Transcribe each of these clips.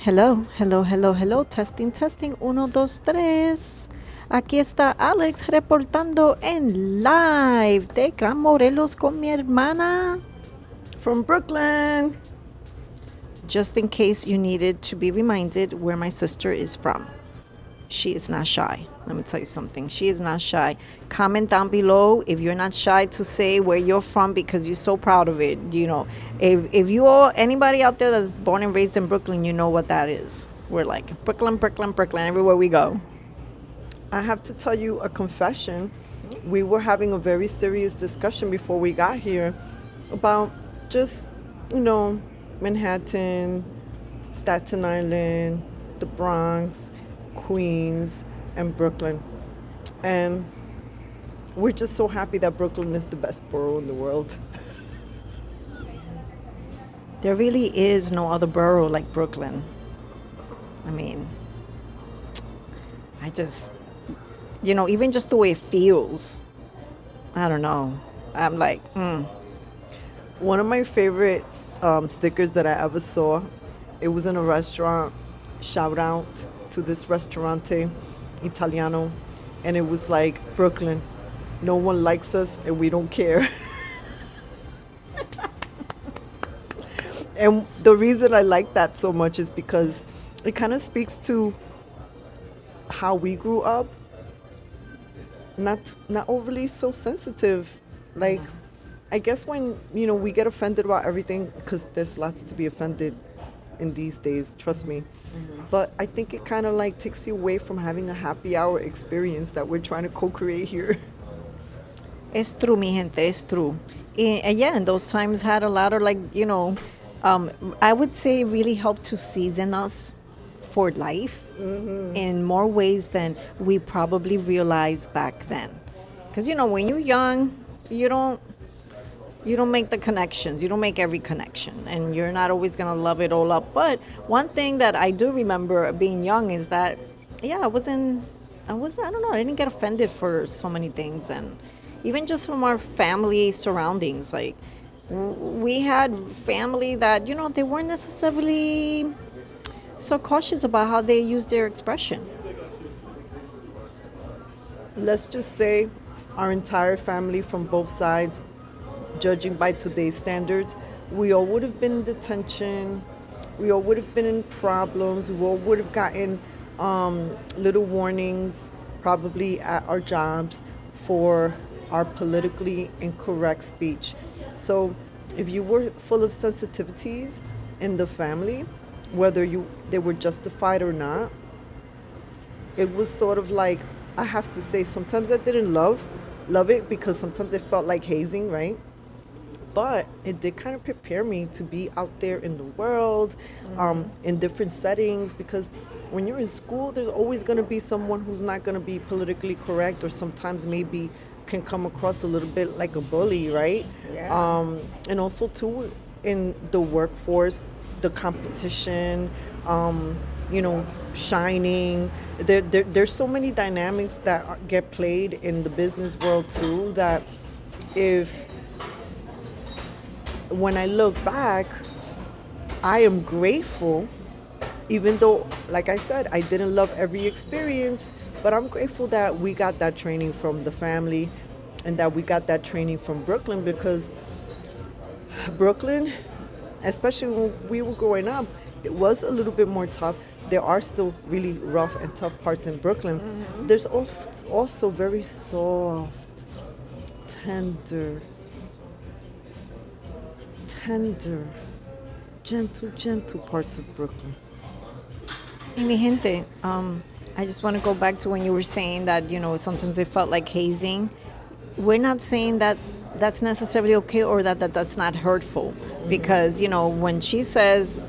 Hello, hello, hello, hello. Testing, testing. Uno, dos, tres. Aquí está Alex reportando en live de Gran Morelos con mi hermana. From Brooklyn. Just in case you needed to be reminded where my sister is from. She is not shy. Let me tell you something. She is not shy. Comment down below if you're not shy to say where you're from because you're so proud of it. You know, if you all anybody out there that's born and raised in Brooklyn, you know what that is. We're like Brooklyn, Brooklyn, Brooklyn everywhere we go. I have to tell you a confession. We were having a very serious discussion before we got here about just, you know, Manhattan, Staten Island, the Bronx, Queens, and Brooklyn. And we're just so happy that Brooklyn is the best borough in the world. There really is no other borough like Brooklyn. I mean, I just, even just the way it feels, I don't know. I'm like, One of my favorite stickers that I ever saw, it was in a restaurant. Shout out to this restaurante Italiano, and it was like, Brooklyn, no one likes us and we don't care. And the reason I like that so much is because it kind of speaks to how we grew up. Not overly so sensitive. Like, I guess when we get offended about everything, because there's lots to be offended in these days, trust me. But I think it kind of like takes you away from having a happy hour experience that we're trying to co-create here. es true, mi gente, es true. And yeah, and those times had a lot of I would say it really helped to season us for life in more ways than we probably realized back then. Because when you're young, you don't make the connections. You don't make every connection, and you're not always gonna love it all up. But one thing that I do remember being young is that, yeah, I don't know, I didn't get offended for so many things, and even just from our family surroundings, like we had family that they weren't necessarily so cautious about how they use their expression. Let's just say our entire family from both sides, judging by today's standards, we all would have been in detention, we all would have been in problems, we all would have gotten little warnings, probably at our jobs, for our politically incorrect speech. So if you were full of sensitivities in the family, whether they were justified or not, it was sort of like, I have to say, sometimes I didn't love it, because sometimes it felt like hazing, right? But it did kind of prepare me to be out there in the world, in different settings, because when you're in school, there's always going to be someone who's not going to be politically correct, or sometimes maybe can come across a little bit like a bully, right? Yeah. And also too, in the workforce, the competition, shining. There's so many dynamics that get played in the business world too, that when I look back, I am grateful, even though, like I said, I didn't love every experience, but I'm grateful that we got that training from the family, and that we got that training from Brooklyn, because Brooklyn, especially when we were growing up, it was a little bit more tough. There are still really rough and tough parts in Brooklyn. There's also very soft, tender, gentle parts of Brooklyn. Hey, mi gente, I just want to go back to when you were saying that, sometimes it felt like hazing. We're not saying that that's necessarily okay, or that's not hurtful. Because, when she says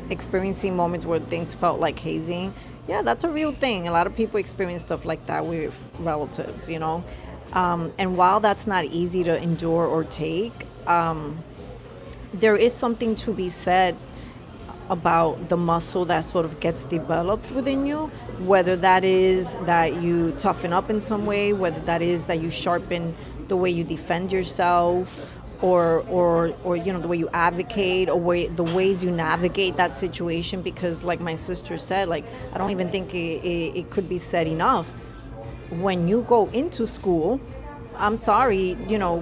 experiencing moments where things felt like hazing, yeah, that's a real thing. A lot of people experience stuff like that with relatives, And while that's not easy to endure or take, there is something to be said about the muscle that sort of gets developed within you, whether that is that you toughen up in some way, whether that is that you sharpen the way you defend yourself, or the way you advocate, or the ways you navigate that situation. Because like my sister said, like, I don't even think it could be said enough. When you go into school, I'm sorry,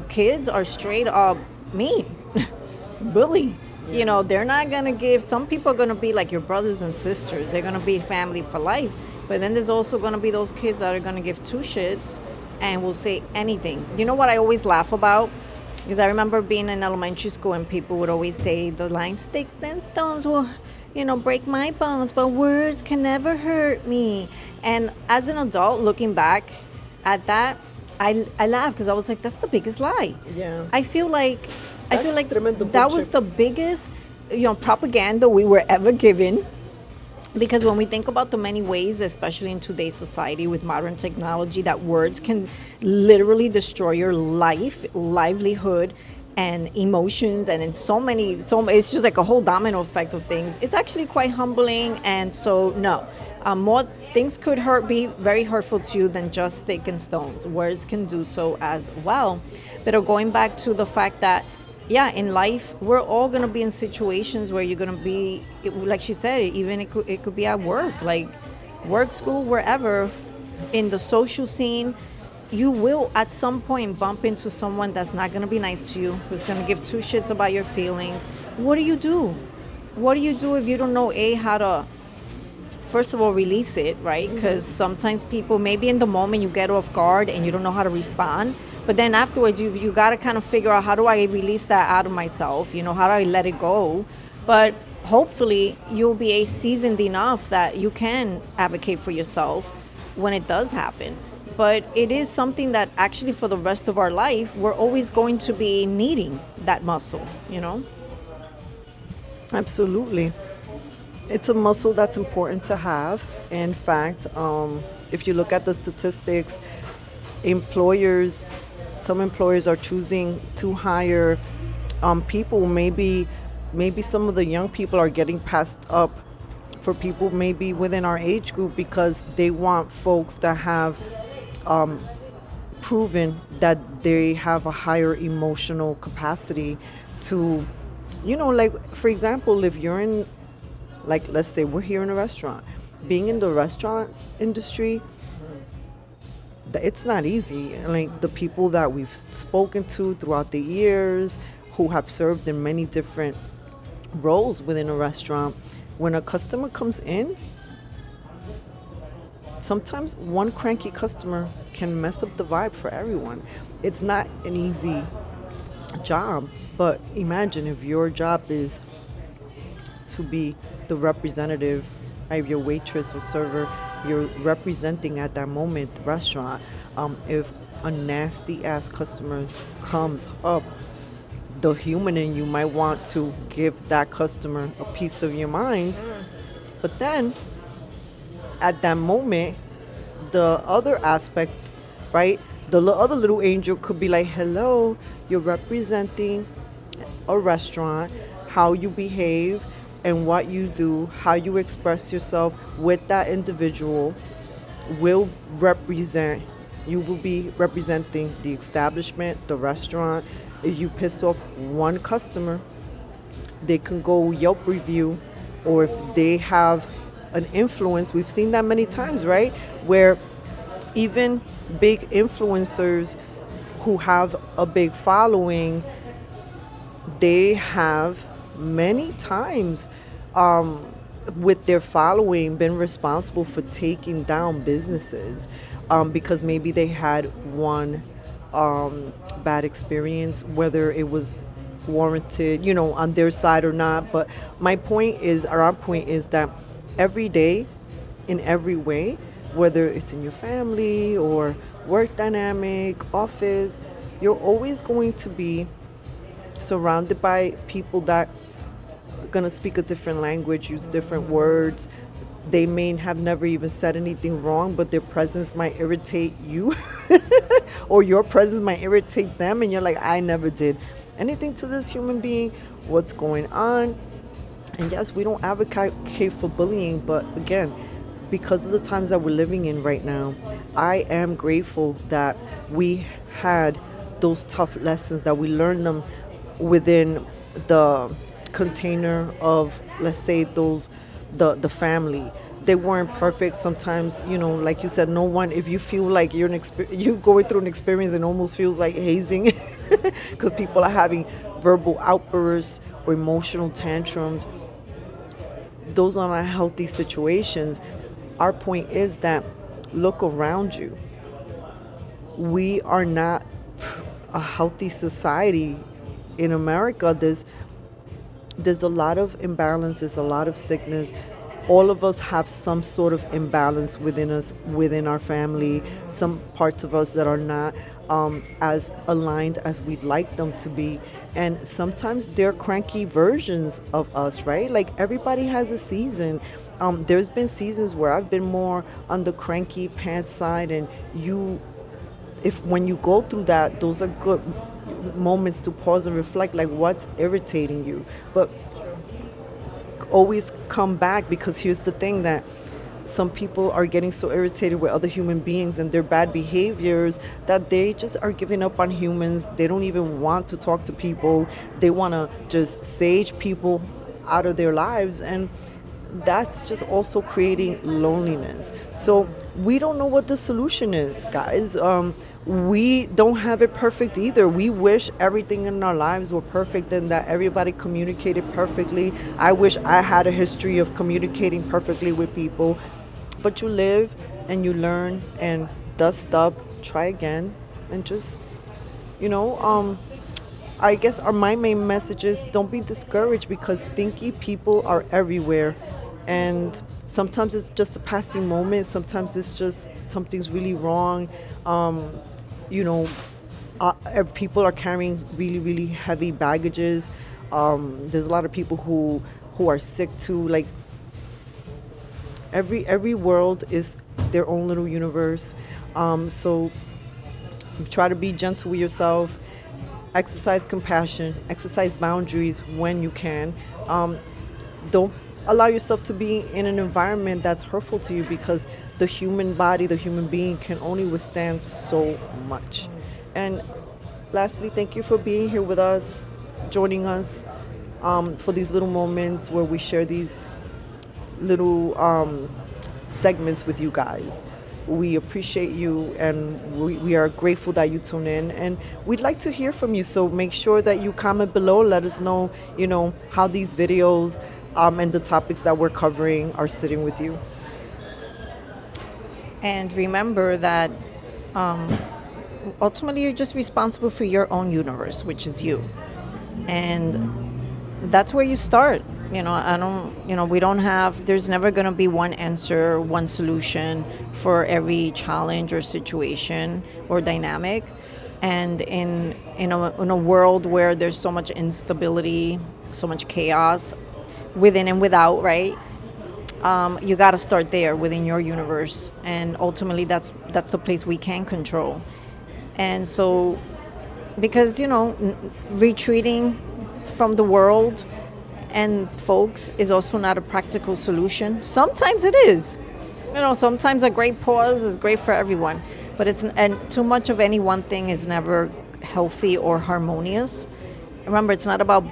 kids are straight up mean, bully. They're not gonna give. Some people are gonna be like your brothers and sisters. They're gonna be family for life. But then there's also gonna be those kids that are gonna give two shits and will say anything. You know what I always laugh about? Because I remember being in elementary school and people would always say the line, sticks and stones will, break my bones, but words can never hurt me. And as an adult, looking back at that, I laugh because I was like, that's the biggest lie. Yeah. I feel like tremendo that was bullshit. the biggest, propaganda we were ever given. Because when we think about the many ways, especially in today's society with modern technology, that words can literally destroy your life, livelihood, and emotions, and in it's just like a whole domino effect of things. It's actually quite humbling, and so no, more things could be very hurtful to you than just stick and stones. Words can do so as well. But going back to the fact that, yeah, in life, we're all going to be in situations where you're going to be, like she said, even it could be at work, like work, school, wherever, in the social scene. You will at some point bump into someone that's not going to be nice to you, who's going to give two shits about your feelings. What do you do? What do you do if you don't know, how to, first of all, release it, right? Because sometimes people, maybe in the moment you get off guard and you don't know how to respond. But then afterwards, you got to kind of figure out, how do I release that out of myself? How do I let it go? But hopefully you'll be seasoned enough that you can advocate for yourself when it does happen. But it is something that actually for the rest of our life, we're always going to be needing that muscle, Absolutely. It's a muscle that's important to have. In fact, if you look at the statistics, some employers are choosing to hire people. Maybe some of the young people are getting passed up for people maybe within our age group, because they want folks that have proven that they have a higher emotional capacity to, like, for example, if you're in, like, let's say we're here in a restaurant, being in the restaurants industry, it's not easy. Like, the people that we've spoken to throughout the years, who have served in many different roles within a restaurant, when a customer comes in, sometimes one cranky customer can mess up the vibe for everyone. It's not an easy job, but imagine if your job is to be the representative, right? Your waitress or server, you're representing at that moment the restaurant. If a nasty ass customer comes up, the human in you might want to give that customer a piece of your mind. But then at that moment, the other aspect, right? The other little angel could be like, hello, you're representing a restaurant, how you behave and what you do, how you express yourself with that individual will represent, you will be representing the establishment, the restaurant. If you piss off one customer, they can go Yelp review, or if they have an influence, we've seen that many times, right? Where even big influencers who have a big following, they have many times with their following been responsible for taking down businesses because maybe they had one bad experience, whether it was warranted, on their side or not. But my point is, or our point is, that every day, in every way, whether it's in your family or work dynamic, office, you're always going to be surrounded by people that are going to speak a different language, use different words. They may have never even said anything wrong, but their presence might irritate you or your presence might irritate them, and you're like, I never did anything to this human being. What's going on? And yes, we don't advocate for bullying, but again, because of the times that we're living in right now, I am grateful that we had those tough lessons, that we learned them within the container of, let's say, the family. They weren't perfect. Sometimes, like you said, no one. If you feel like you're going through an experience, it almost feels like hazing, because people are having verbal outbursts or emotional tantrums. Those are not healthy situations. Our point is that look around you. We are not a healthy society in America. There's a lot of imbalance, there's a lot of sickness. All of us have some sort of imbalance within us, within our family, some parts of us that are not as aligned as we'd like them to be. And sometimes they're cranky versions of us, right? Like everybody has a season. There's been seasons where I've been more on the cranky pants side, and if when you go through that, those are good moments to pause and reflect, like what's irritating you. But always come back, because here's the thing, that some people are getting so irritated with other human beings and their bad behaviors that they just are giving up on humans. They don't even want to talk to people. They want to just sage people out of their lives, and that's just also creating loneliness. So we don't know what the solution is, guys. We don't have it perfect either. We wish everything in our lives were perfect and that everybody communicated perfectly. I wish I had a history of communicating perfectly with people. But you live and you learn and dust up, try again, and just, you know, I guess my main message is don't be discouraged, because stinky people are everywhere. And sometimes it's just a passing moment. Sometimes it's just something's really wrong. You know, people are carrying really, really heavy baggages. There's a lot of people who are sick too. Like every world is their own little universe. So try to be gentle with yourself. Exercise compassion, exercise boundaries when you can. Don't allow yourself to be in an environment that's hurtful to you, because the human body, the human being can only withstand so much. And lastly, thank you for being here with us, joining us for these little moments where we share these little segments with you guys. We appreciate you, and we are grateful that you tune in, and we'd like to hear from you. So make sure that you comment below. Let us know, how these videos and the topics that we're covering are sitting with you. And remember that ultimately you're just responsible for your own universe, which is you. And that's where you start. We don't have, there's never going to be one answer, one solution for every challenge or situation or dynamic. And in a world where there's so much instability, so much chaos within and without, right? You got to start there within your universe, and ultimately that's the place we can control. And so, because retreating from the world and folks is also not a practical solution. Sometimes it is. Sometimes a great pause is great for everyone, but and too much of any one thing is never healthy or harmonious. Remember, it's not about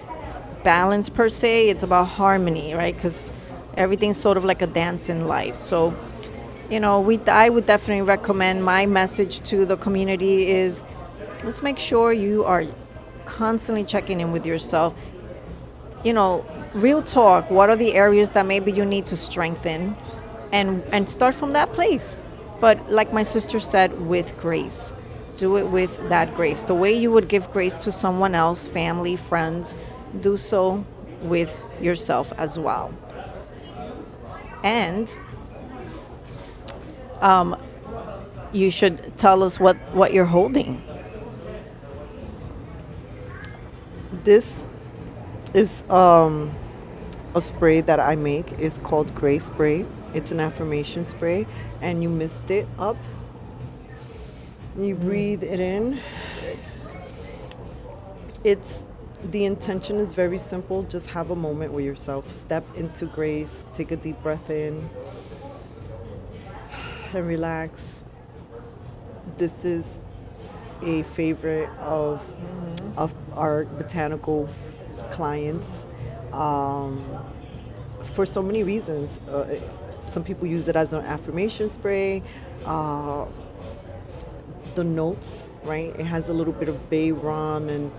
balance per se, it's about harmony, right? Because everything's sort of like a dance in life. So, I would definitely recommend, my message to the community is, let's make sure you are constantly checking in with yourself. Real talk, what are the areas that maybe you need to strengthen, and start from that place. But like my sister said, with grace. Do it with that grace. The way you would give grace to someone else, family, friends, do so with yourself as well. And you should tell us what you're holding. This is a spray that I make. It's called Grace Spray. It's an affirmation spray, and you mist it up. You breathe it in. The intention is very simple. Just have a moment with yourself. Step into grace. Take a deep breath in and relax. This is a favorite of our botanical clients for so many reasons. Some people use it as an affirmation spray. Uh, the notes, right? It has a little bit of bay rum and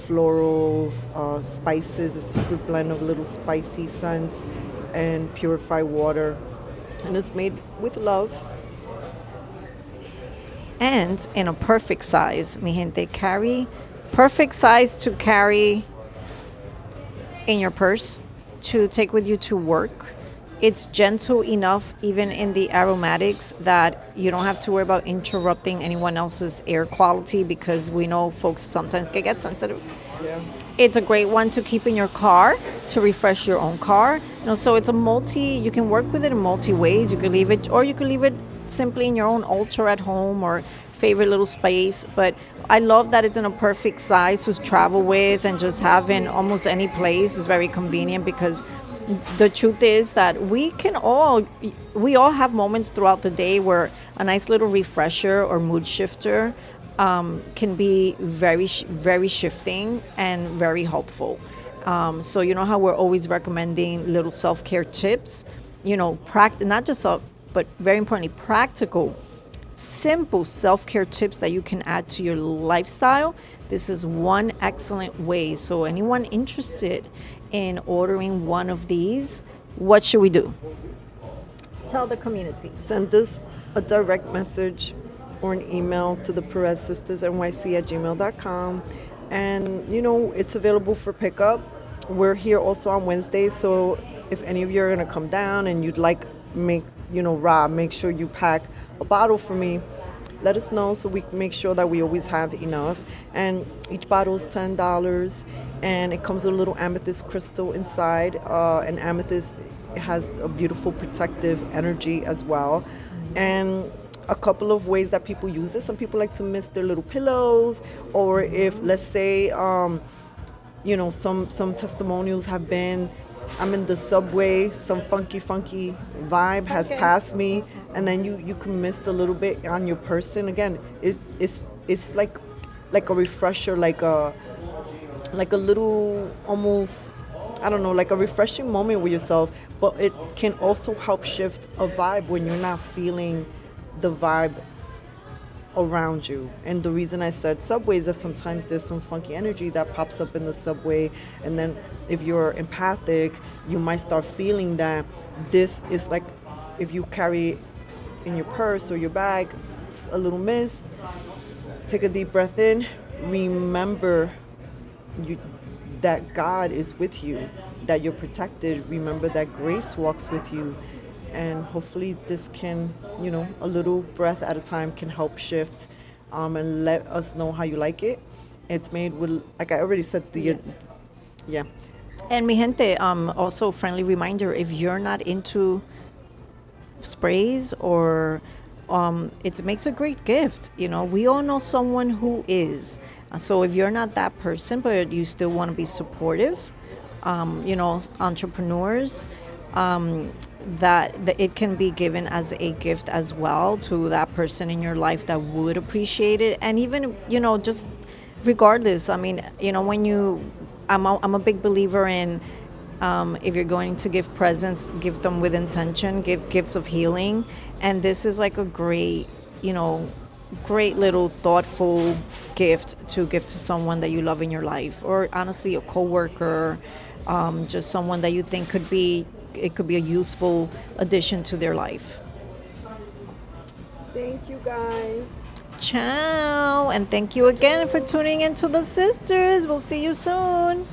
florals, spices, a secret blend of little spicy scents and purified water. And it's made with love. And in a perfect size, mi gente. Carry perfect size to carry in your purse, to take with you to work. It's gentle enough, even in the aromatics, that you don't have to worry about interrupting anyone else's air quality, because we know folks sometimes can get sensitive. Yeah. It's a great one to keep in your car to refresh your own car. So it's you can work with it in multi ways. You could leave it, or you could leave it simply in your own altar at home or favorite little space. But I love that it's in a perfect size to travel with and just have in almost any place. Is very convenient, because the truth is that we all have moments throughout the day where a nice little refresher or mood shifter can be very shifting and very helpful. So you know how we're always recommending little self-care tips, not just but very importantly, practical, simple self-care tips that you can add to your lifestyle. This is one excellent way. So anyone interested in ordering one of these, what should we do? Tell the community. Send us a direct message or an email to the Perez Sisters NYC@gmail.com. And it's available for pickup. We're here also on Wednesdays, so if any of you are gonna come down and you'd like Rob, make sure you pack a bottle for me. Let us know so we can make sure that we always have enough. And each bottle is $10, and it comes with a little amethyst crystal inside. And amethyst has a beautiful protective energy as well. And a couple of ways that people use it. Some people like to mist their little pillows, or if, let's say, some testimonials have been, I'm in the subway, some funky vibe has passed me, and then you can mist a little bit on your person. Again, it's like a refresher, like a little, almost, I don't know, like a refreshing moment with yourself. But it can also help shift a vibe when you're not feeling the vibe around you. And the reason I said subway is that sometimes there's some funky energy that pops up in the subway, and then if you're empathic, you might start feeling that. This is like, if you carry in your purse or your bag a little mist, take a deep breath in, remember that God is with you, that you're protected. Remember that grace walks with you. And hopefully this can, a little breath at a time can help shift, and let us know how you like it. It's made with, like I already said, yeah. And mi gente, also friendly reminder, if you're not into sprays or it makes a great gift. We all know someone who is. So if you're not that person, but you still want to be supportive, entrepreneurs, that it can be given as a gift as well to that person in your life that would appreciate it. And even, just regardless, I'm a big believer in, if you're going to give presents, give them with intention, give gifts of healing. And this is like a great little thoughtful gift to give to someone that you love in your life, or honestly a coworker, just someone that you think could be a useful addition to their life. Thank you, guys. Ciao, and thank you again for tuning into the sisters. We'll see you soon.